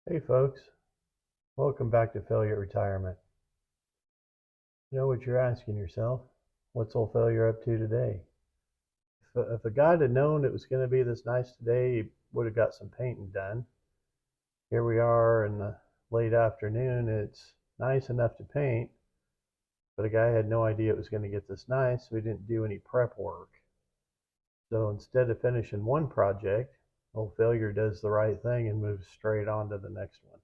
Hey folks, welcome back to Failure Retirement. You know what you're asking yourself? What's old failure up to today? If a guy had known it was going to be this nice today, he would have got some painting done. Here we are in the late afternoon. It's nice enough to paint, but a guy had no idea it was going to get this nice, so he didn't do any prep work. So instead of finishing one project, old failure does the right thing and moves straight on to the next one.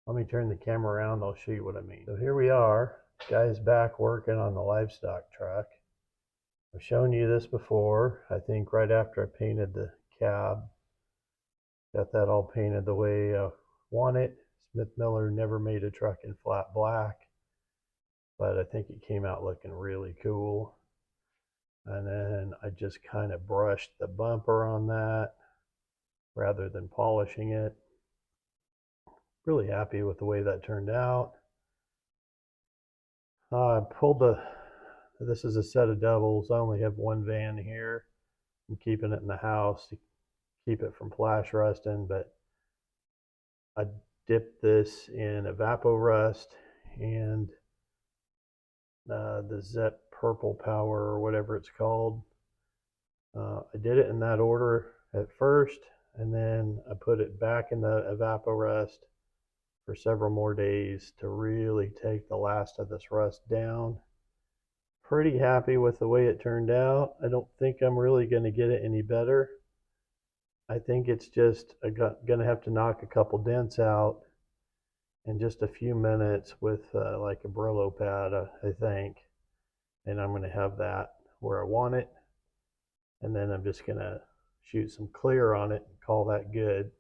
Let me turn the camera around, I'll show you what I mean. So here we are, guy's back working on the livestock truck. I've shown you this before, I think right after I painted the cab. Got that all painted the way I want it. Smith Miller never made a truck in flat black, but I think it came out looking really cool. And then I just kind of brushed the bumper on that rather than polishing it. Really happy with the way that turned out. I pulled this is a set of doubles. I only have one van here. I'm keeping it in the house to keep it from flash rusting, but I dipped this in Evapo-Rust and the Zep Purple Power or whatever it's called. I did it in that order at first, and then I put it back in the Evapo-Rust for several more days to really take the last of this rust down. Pretty happy with the way it turned out. I don't think I'm really going to get it any better. I think it's just going to have to knock a couple dents out in just a few minutes with like a Brillo pad, I think. And I'm going to have that where I want it. And then I'm just going to shoot some clear on it and call that good.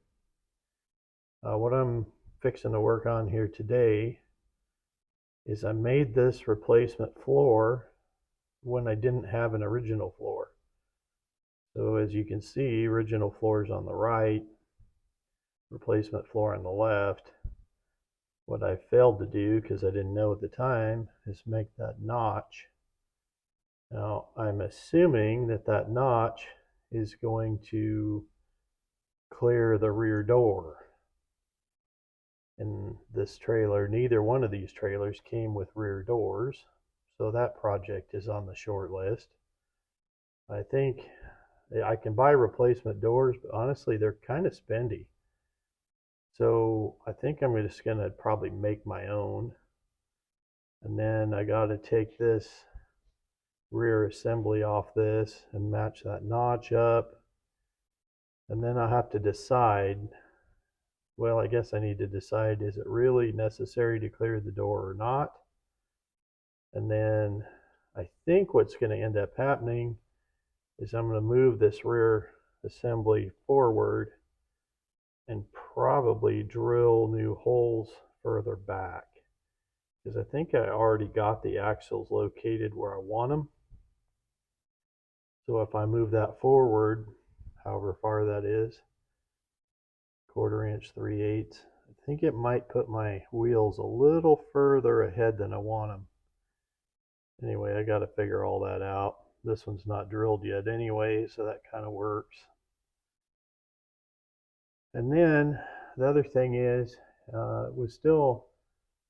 What I'm fixing to work on here today is I made this replacement floor when I didn't have an original floor. So as you can see, original floor is on the right, replacement floor on the left. What I failed to do, because I didn't know at the time, is make that notch. Now I'm assuming that that notch is going to clear the rear door. In this trailer, neither one of these trailers came with rear doors, so that project is on the short list. I think I can buy replacement doors, but honestly, they're kind of spendy. So I think I'm just going to probably make my own. And then I got to take this rear assembly off this and match that notch up. And then I have to decide, well, I guess I need to decide, is it really necessary to clear the door or not? And then I think what's going to end up happening is I'm going to move this rear assembly forward and probably drill new holes further back, because I think I already got the axles located where I want them. So if I move that forward, however far that is, 1/4 inch, 3/8, I think it might put my wheels a little further ahead than I want them. Anyway, I got to figure all that out. This one's not drilled yet anyway, so that kind of works. And then the other thing is, it was still,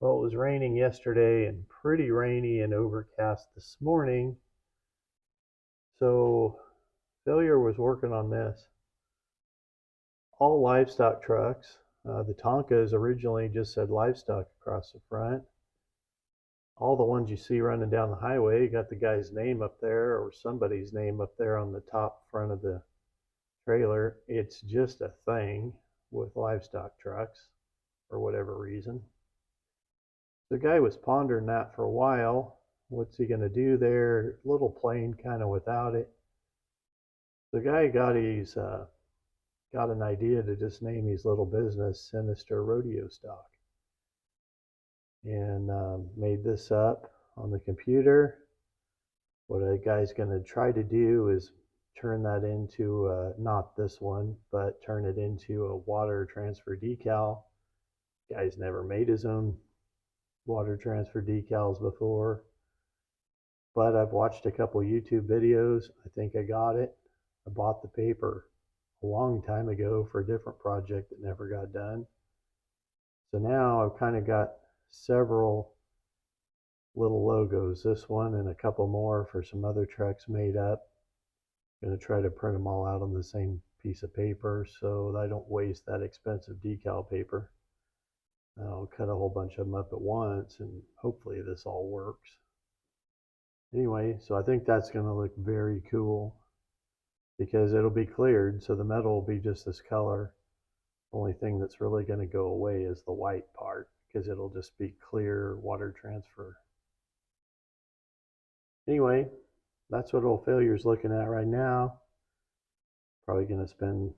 well, it was raining yesterday and pretty rainy and overcast this morning. So Failure was working on this. All livestock trucks. The Tonkas originally just said livestock across the front. All the ones you see running down the highway, you got the guy's name up there or somebody's name up there on the top front of the trailer. It's just a thing with livestock trucks for whatever reason. The guy was pondering that for a while. What's he going to do there? Little plane kind of without it. The guy got an idea to just name his little business Sinister Rodeo Stock, and made this up on the computer. What a guy's going to try to do is turn that into not this one, but turn it into a water transfer decal. Guy's never made his own water transfer decals before, but I've watched a couple YouTube videos. I think I got it. I bought the paper a long time ago for a different project that never got done. So now I've kind of got several little logos, this one and a couple more for some other trucks made up. I'm going to try to print them all out on the same piece of paper so that I don't waste that expensive decal paper. I'll cut a whole bunch of them up at once and hopefully this all works. Anyway, so I think that's going to look very cool because it'll be cleared, so the metal will be just this color. Only thing that's really going to go away is the white part because it'll just be clear water transfer. Anyway, that's what old Failure's looking at right now. Probably going to spend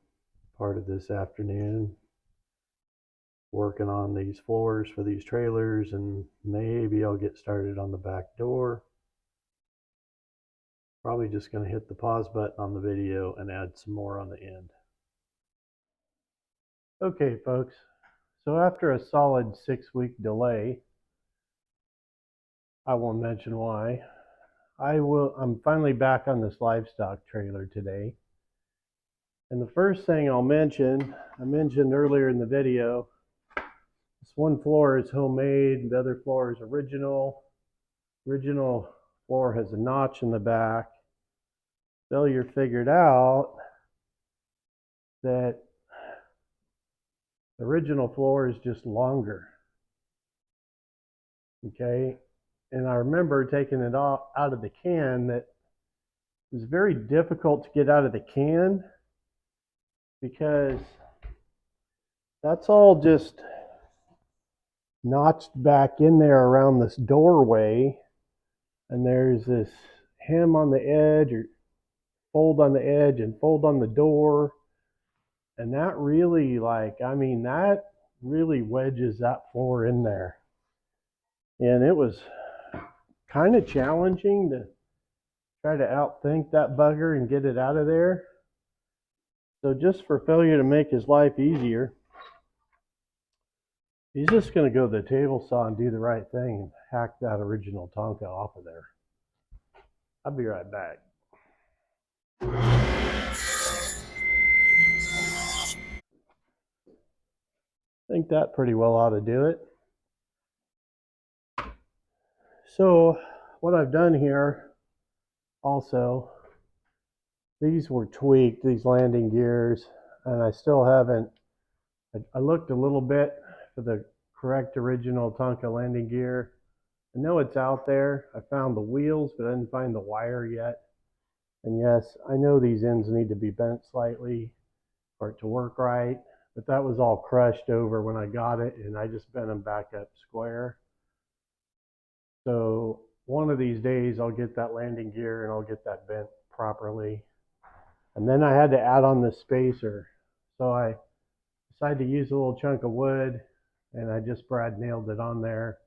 part of this afternoon working on these floors for these trailers, and maybe I'll get started on the back door. Probably just going to hit the pause button on the video and add some more on the end. Okay, folks, so after a solid 6-week delay, I won't mention why, I'm finally back on this livestock trailer today. And the first thing I'll mention, I mentioned earlier in the video, this one floor is homemade, the other floor is original. Original floor has a notch in the back. Failure figured out that the original floor is just longer. Okay, and I remember taking it out of the can that it was very difficult to get out of the can because that's all just notched back in there around this doorway, and there's this hem on the edge, or fold on the edge and fold on the door, and that really, that really wedges that floor in there. And it was kind of challenging to try to outthink that bugger and get it out of there. So just for Failure to make his life easier, he's just going to go to the table saw and do the right thing and hack that original Tonka off of there. I'll be right back. I think that pretty well ought to do it. So what I've done here also, these were tweaked, these landing gears, and I still haven't, I looked a little bit for the correct original Tonka landing gear. I know it's out there. I found the wheels, but I didn't find the wire yet. And yes, I know these ends need to be bent slightly for it to work right, but that was all crushed over when I got it, and I just bent them back up square. So one of these days I'll get that landing gear and I'll get that bent properly. And then I had to add on this spacer. So I decided to use a little chunk of wood, and I just brad nailed it on there.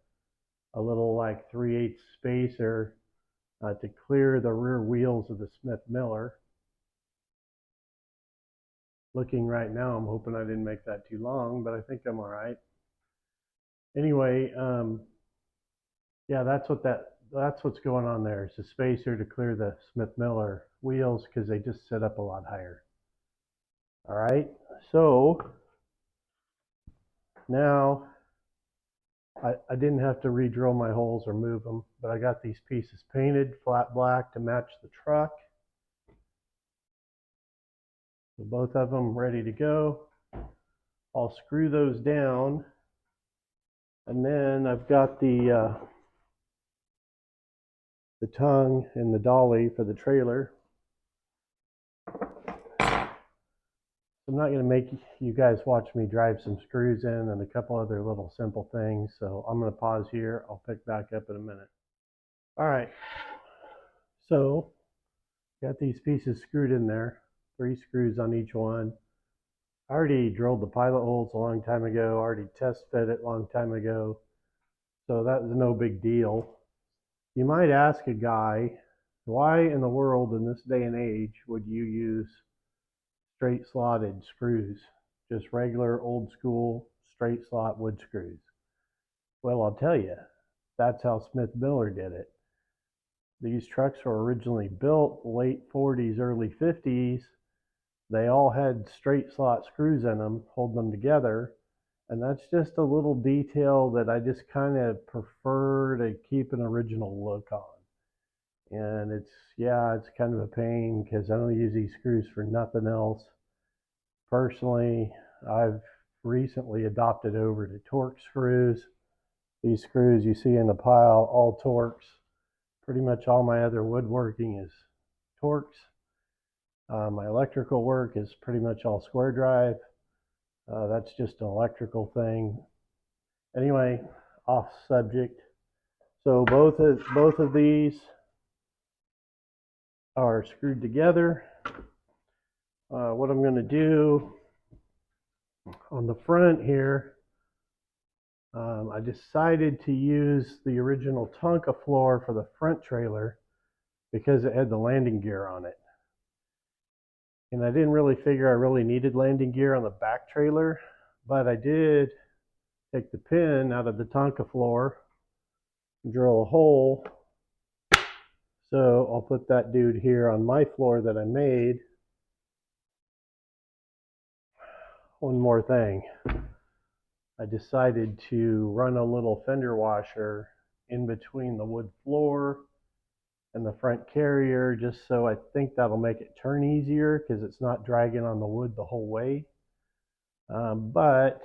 A little like 3/8 spacer to clear the rear wheels of the Smith Miller. Looking right now, I'm hoping I didn't make that too long, but I think I'm all right. Anyway, yeah, that's what's going on there. It's a spacer to clear the Smith Miller wheels because they just sit up a lot higher. All right, so now I didn't have to re-drill my holes or move them, but I got these pieces painted flat black to match the truck. So both of them ready to go. I'll screw those down, and then I've got the tongue and the dolly for the trailer. I'm not going to make you guys watch me drive some screws in and a couple other little simple things, so I'm going to pause here. I'll pick back up in a minute. All right, so got these pieces screwed in there, 3 screws on each one. I already drilled the pilot holes a long time ago, already test fit it a long time ago, so that was no big deal. You might ask a guy, why in the world in this day and age would you use straight slotted screws, just regular old school straight slot wood screws? Well, I'll tell you, that's how Smith Miller did it. These trucks were originally built late 40s, early 50s. They all had straight slot screws in them, holding them together, And that's just a little detail that I just kind of prefer to keep an original look on. And it's kind of a pain because I don't use these screws for nothing else. Personally, I've recently adopted over to Torx screws. These screws you see in the pile, all Torx. Pretty much all my other woodworking is Torx. My electrical work is pretty much all square drive. That's just an electrical thing. Anyway, off subject. So both of these are screwed together. What I'm going to do on the front here, I decided to use the original Tonka floor for the front trailer because it had the landing gear on it. And I didn't really figure I really needed landing gear on the back trailer, but I did take the pin out of the Tonka floor, drill a hole. So I'll put that dude here on my floor that I made. One more thing. I decided to run a little fender washer in between the wood floor and the front carrier, just so I think that'll make it turn easier because it's not dragging on the wood the whole way. But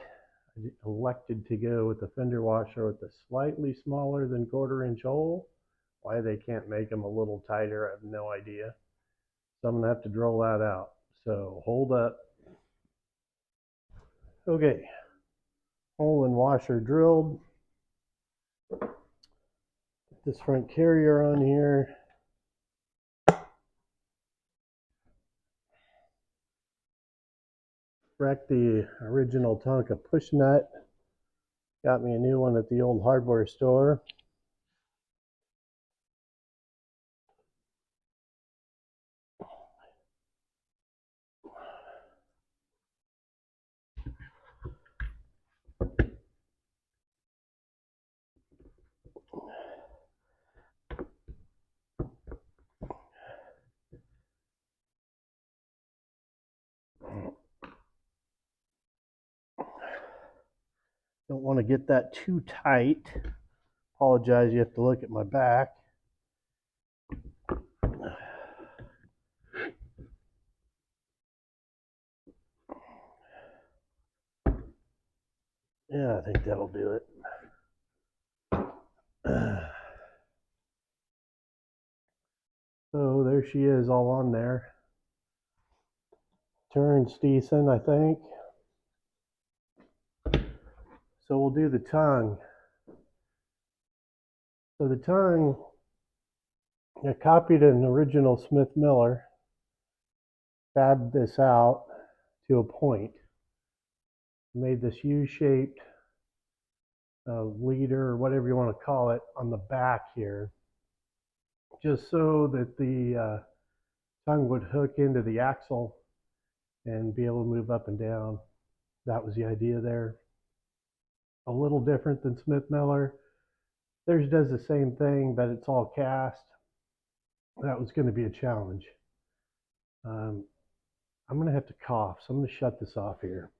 I elected to go with the fender washer with a slightly smaller than 1/4-inch hole. Why they can't make them a little tighter, I have no idea. So I'm gonna have to drill that out. So hold up. Okay, hole and washer drilled. Put this front carrier on here. Wrecked the original Tonka push nut. Got me a new one at the old hardware store. Don't want to get that too tight. Apologize, you have to look at my back. Yeah, I think that'll do it. So there she is, all on there. Turns decent, I think. So we'll do the tongue. So the tongue, I copied an original Smith Miller, fabbed this out to a point, made this U-shaped leader, or whatever you want to call it, on the back here, just so that the tongue would hook into the axle and be able to move up and down. That was the idea there. A little different than Smith Miller. Theirs does the same thing, but it's all cast. That was going to be a challenge. I'm going to have to cough, so I'm going to shut this off here.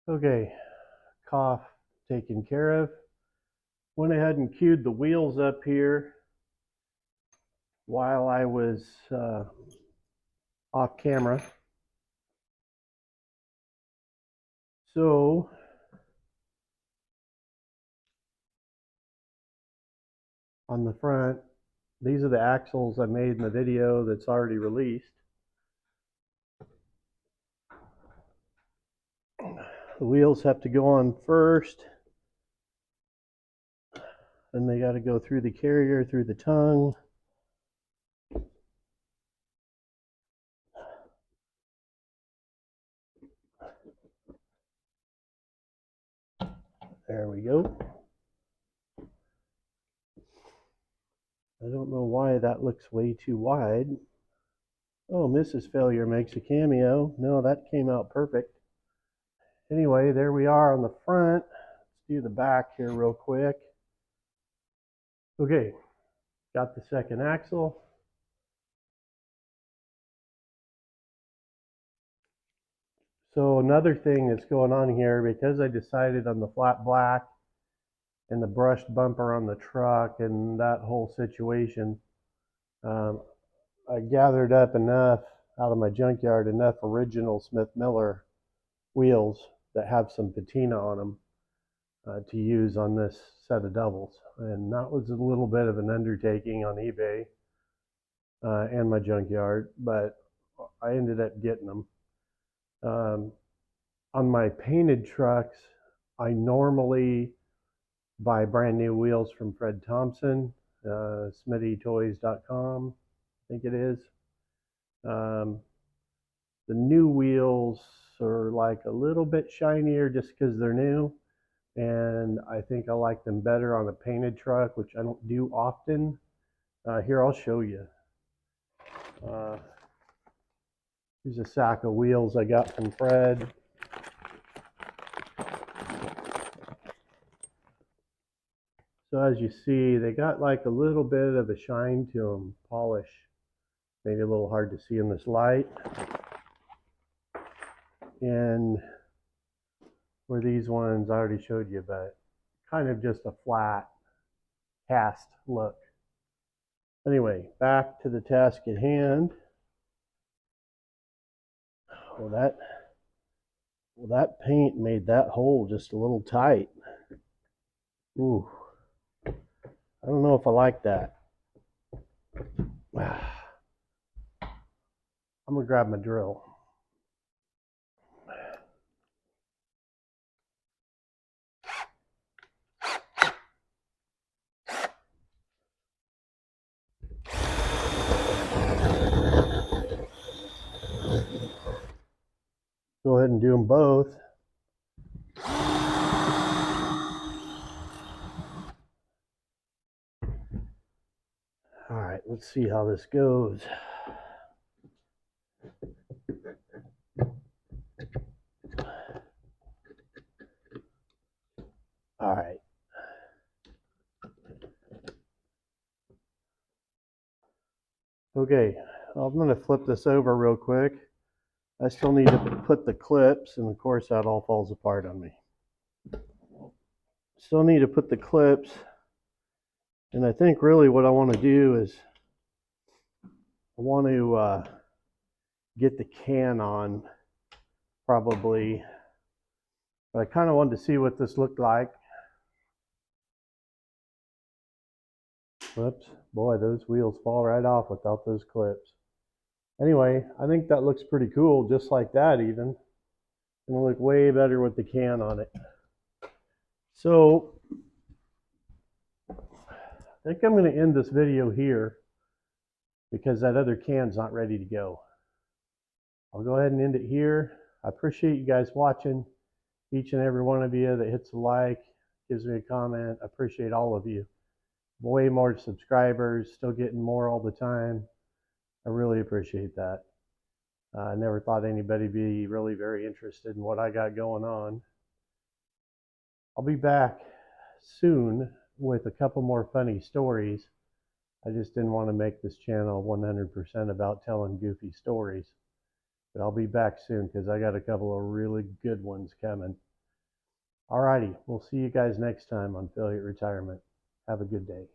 Okay, cough taken care of. Went ahead and queued the wheels up here while I was off camera. So on the front, these are the axles I made in the video that's already released. The wheels have to go on first, then they got to go through the carrier, through the tongue. There we go. I don't know why that looks way too wide. Oh, Mrs. Failure makes a cameo. No, that came out perfect. Anyway, there we are on the front. Let's do the back here real quick. Okay, got the second axle. So another thing that's going on here, because I decided on the flat black and the brushed bumper on the truck and that whole situation, I gathered up enough out of my junkyard, enough original Smith Miller wheels that have some patina on them to use on this set of doubles. And that was a little bit of an undertaking on eBay and my junkyard, but I ended up getting them. On my painted trucks, I normally buy brand new wheels from Fred Thompson, smittytoys.com, I think it is. The new wheels are like a little bit shinier just because they're new, and I think I like them better on a painted truck, which I don't do often. Here, I'll show you. Here's a sack of wheels I got from Fred. So as you see, they got like a little bit of a shine to them, polish. Maybe a little hard to see in this light. And where these ones I already showed you, but kind of just a flat cast look. Anyway, back to the task at hand. Well, that paint made that hole just a little tight. Ooh, I don't know if I like that. I'm gonna grab my drill. Go ahead and do them both. All right, let's see how this goes. All right. Okay, I'm going to flip this over real quick. I still need to put the clips, and of course that all falls apart on me. Still need to put the clips, and I think really what I want to do is I want to get the can on probably, but I kind of wanted to see what this looked like. Whoops, boy, those wheels fall right off without those clips. Anyway, I think that looks pretty cool, just like that even. It'll look way better with the can on it. So, I think I'm going to end this video here because that other can's not ready to go. I'll go ahead and end it here. I appreciate you guys watching. Each and every one of you that hits a like, gives me a comment. I appreciate all of you. Way more subscribers, still getting more all the time. I really appreciate that. I never thought anybody would be really very interested in what I got going on. I'll be back soon with a couple more funny stories. I just didn't want to make this channel 100% about telling goofy stories. But I'll be back soon because I got a couple of really good ones coming. Alrighty, we'll see you guys next time on Affiliate Retirement. Have a good day.